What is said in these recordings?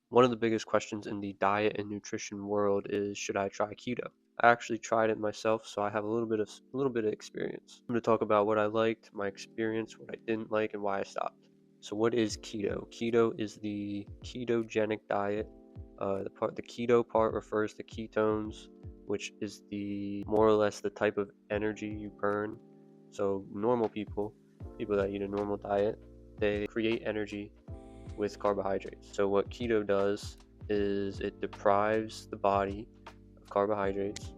One of the biggest questions in the diet and nutrition world is, should I try keto? I actually tried it myself, so I have a little bit of experience. I'm going to talk about what I liked, my experience, what I didn't like, and why I stopped. So, what is keto? Keto is the ketogenic diet. The keto part refers to ketones, which is the more or less the type of energy you burn. So, normal people that eat a normal diet, they create energy with carbohydrates. So what keto does is it deprives the body of carbohydrates,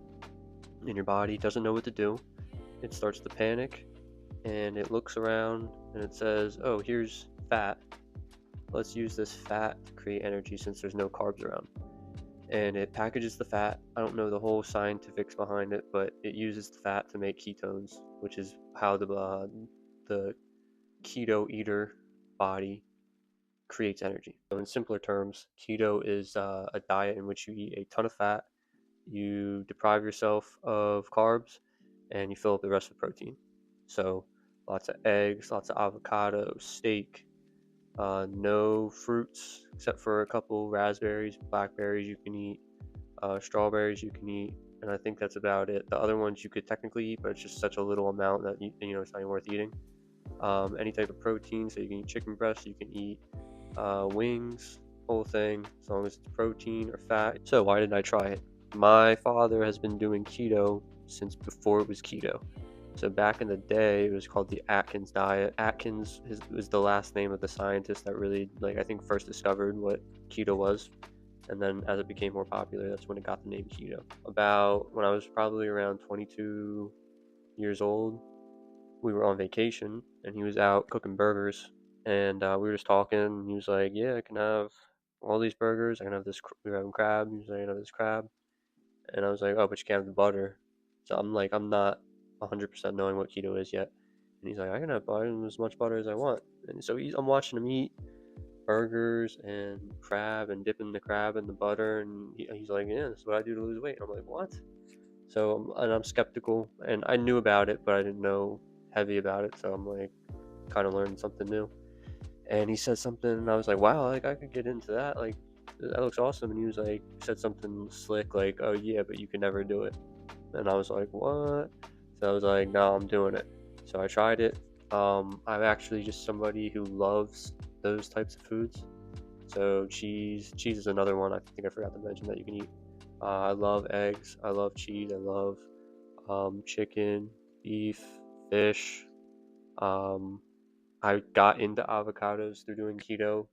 and your body doesn't know what to do. It starts to panic, and it looks around and it says, "Oh, here's fat. Let's use this fat to create energy since there's no carbs around." And it packages the fat. I don't know the whole scientifics behind it, but it uses the fat to make ketones, which is how the keto eater body creates energy. So, in simpler terms, keto is a diet in which you eat a ton of fat, you deprive yourself of carbs, and you fill up the rest with protein. So, lots of eggs, lots of avocado, steak, no fruits except for a couple raspberries, blackberries you can eat, strawberries you can eat, and I think that's about it. The other ones you could technically eat, but it's just such a little amount that it's not even worth eating. Any type of protein, so you can eat chicken breast, you can eat wings, whole thing, as long as it's protein or fat. So why did I try it? My father has been doing keto since before it was keto. So back in the day, it was called the Atkins diet. Atkins was the last name of the scientist that really, I think, first discovered what keto was. And then as it became more popular, that's when it got the name keto. About when I was probably around 22 years old, we were on vacation and he was out cooking burgers, and we were just talking, and he was like, "Yeah, I can have all these burgers. I can have this. We were having crab. He was like, "I can have this crab," and I was like, "Oh, but you can't have the butter." So I'm not 100% knowing what keto is yet, and he's like, "I can have butter, as much butter as I want." And so I'm watching him eat burgers and crab and dipping the crab in the butter, and he's like, "Yeah, this is what I do to lose weight." And I'm like, "What?" So and I'm skeptical, and I knew about it, but I didn't know heavy about it. So I'm like, kind of learning something new. And he said something, and I was like, wow, like I could get into that. Like that looks awesome. And he was like, said something slick, like, "Oh yeah, but you can never do it." And I was like, what? So I was like, no, I'm doing it. So I tried it. I'm actually just somebody who loves those types of foods. So cheese is another one. I think I forgot to mention that you can eat. I love eggs. I love cheese. I love chicken, beef, fish. Um, I got into avocados through doing keto,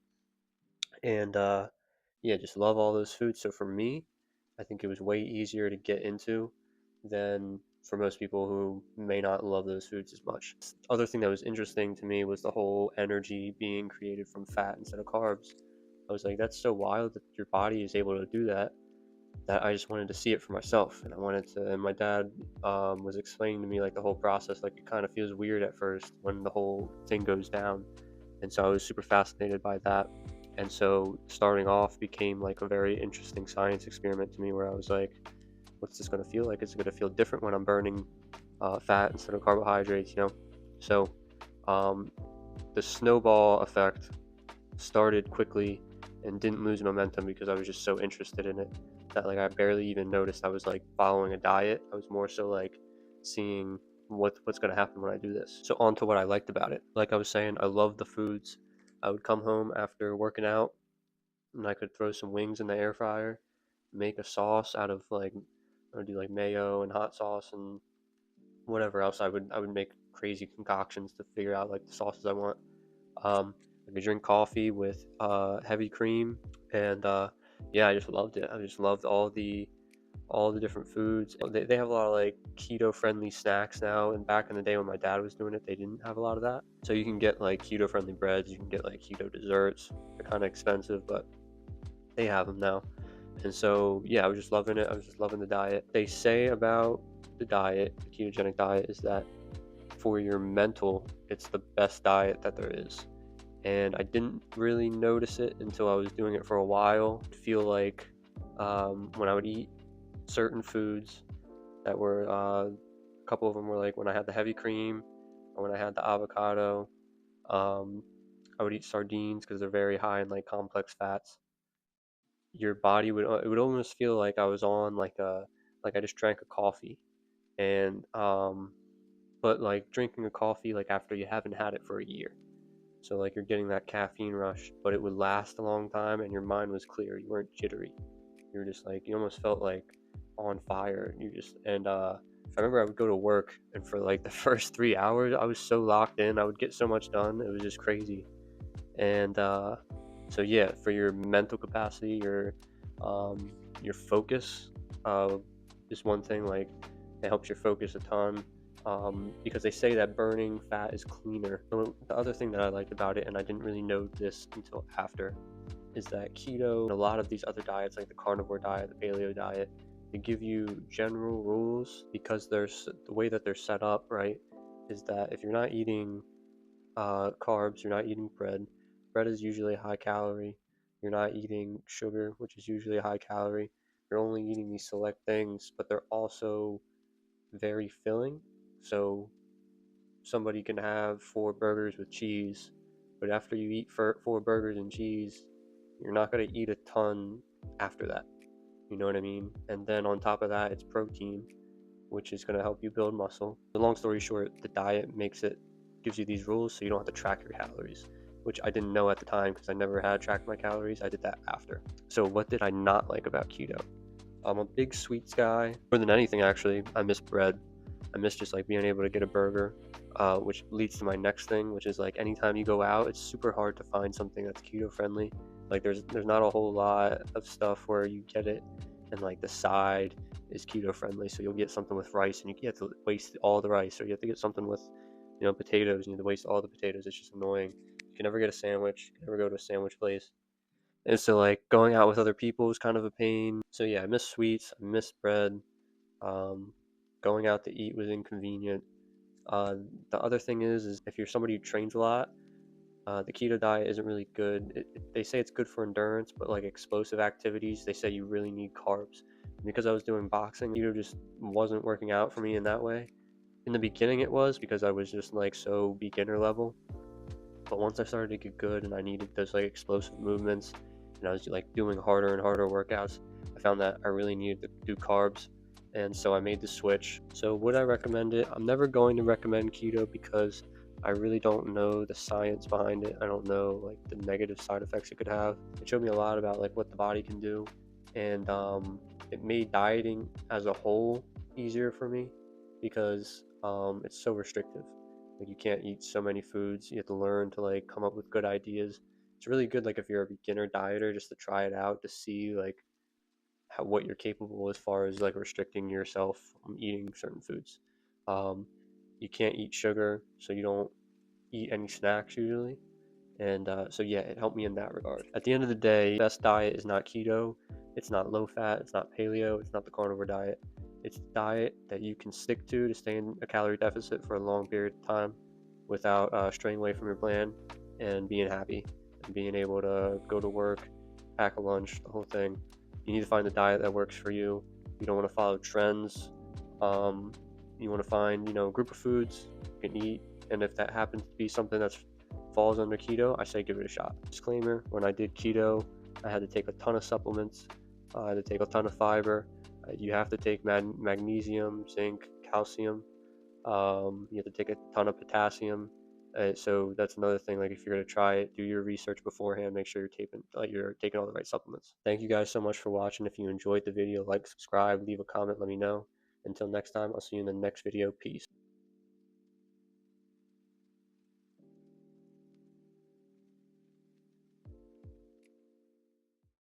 and yeah, just love all those foods. So for me, I think it was way easier to get into than for most people who may not love those foods as much. Other thing that was interesting to me was the whole energy being created from fat instead of carbs. I was like, that's so wild that your body is able to do that. That I just wanted to see it for myself, and I wanted to. And my dad was explaining to me like the whole process. Like it kind of feels weird at first when the whole thing goes down, and so I was super fascinated by that. And so starting off became like a very interesting science experiment to me, where I was like, what's this going to feel like? Is it going to feel different when I'm burning fat instead of carbohydrates? So um, the snowball effect started quickly and didn't lose momentum because I was just so interested in it that like I barely even noticed I was like following a diet. I was more so like seeing what's going to happen when I do this. So on to what I liked about it. Like I was saying, I love the foods. I would come home after working out, and I could throw some wings in the air fryer, make a sauce out of like I would do like mayo and hot sauce and whatever else. I would make crazy concoctions to figure out like the sauces I want. I could drink coffee with heavy cream, and yeah, I just loved it. I just loved all the different foods. They have a lot of like keto friendly snacks now, and back in the day when my dad was doing it, they didn't have a lot of that. So you can get like keto friendly breads, you can get like keto desserts. They're kind of expensive, but they have them now. And so yeah, I was just loving it. I was just loving the diet. They say about the diet, the ketogenic diet, is that for your mental, it's the best diet that there is. And I didn't really notice it until I was doing it for a while. I feel like when I would eat certain foods that were, a couple of them were like when I had the heavy cream or when I had the avocado. Um, I would eat sardines because they're very high in like complex fats. your body would it would almost feel like I was on like I just drank a coffee, and but like drinking a coffee like after you haven't had it for a year. So like you're getting that caffeine rush, but it would last a long time and your mind was clear. You weren't jittery. You were just like you almost felt like on fire. You just and I remember I would go to work and for like the first 3 hours I was so locked in. I would get so much done. It was just crazy. And so yeah, for your mental capacity, um, your focus uh, is one thing. Like it helps your focus a ton because they say that burning fat is cleaner. So the other thing that I liked about it, and I didn't really know this until after, is that keto and a lot of these other diets, like the carnivore diet, the paleo diet, they give you general rules because there's the way that they're set up, right? Is that if you're not eating carbs, you're not eating bread. Bread is usually high calorie. You're not eating sugar, which is usually high calorie. You're only eating these select things, but they're also very filling. So somebody can have 4 burgers with cheese, but after you eat 4 burgers and cheese, you're not going to eat a ton after that. You know what I mean? And then on top of that, it's protein, which is going to help you build muscle. The long story short, the diet gives you these rules so you don't have to track your calories, which I didn't know at the time because I never had tracked my calories. I did that after. So what did I not like about keto? I'm a big sweets guy. More than anything, actually, I miss bread. I miss just like being able to get a burger, which leads to my next thing, which is like anytime you go out, it's super hard to find something that's keto friendly. Like there's not a whole lot of stuff where you get it and like the side is keto friendly. So you'll get something with rice and you have to waste all the rice, or you have to get something with potatoes and you have to waste all the potatoes. It's just annoying. You can never get a sandwich. You can never go to a sandwich place. And so like going out with other people is kind of a pain. So yeah, I miss sweets. I miss bread. Um, Going out to eat was inconvenient. Uh, the other thing is if you're somebody who trains a lot, the keto diet isn't really good. They say it's good for endurance, but like explosive activities, they say you really need carbs. And because I was doing boxing, keto just wasn't working out for me in that way. In the beginning, it was because I was just like so beginner level. But once I started to get good and I needed those like explosive movements, and I was like doing harder and harder workouts, I found that I really needed to do carbs. And so I made the switch. So would I recommend it? I'm never going to recommend keto because I really don't know the science behind it. I don't know like the negative side effects it could have. It showed me a lot about like what the body can do, and it made dieting as a whole easier for me because it's so restrictive. Like you can't eat so many foods. You have to learn to like come up with good ideas. It's really good like if you're a beginner dieter just to try it out to see like what you're capable as far as like restricting yourself from eating certain foods. Um, you can't eat sugar, so you don't eat any snacks usually. And so yeah, it helped me in that regard. At the end of the day, best diet is not keto, it's not low fat, it's not paleo, it's not the carnivore diet. It's a diet that you can stick to stay in a calorie deficit for a long period of time without straying away from your plan and being happy and being able to go to work, pack a lunch, the whole thing. You need to find the diet that works for you. You don't want to follow trends. Um, you want to find, a group of foods you can eat, and if that happens to be something that falls under keto, I say give it a shot. Disclaimer: when I did keto, I had to take a ton of supplements. I had to take a ton of fiber. You have to take magnesium, zinc, calcium. You have to take a ton of potassium. So that's another thing. Like if you're gonna try it, do your research beforehand. Make sure you're taking all the right supplements. Thank you guys so much for watching. If you enjoyed the video, like, subscribe, leave a comment, let me know. Until next time, I'll see you in the next video. Peace.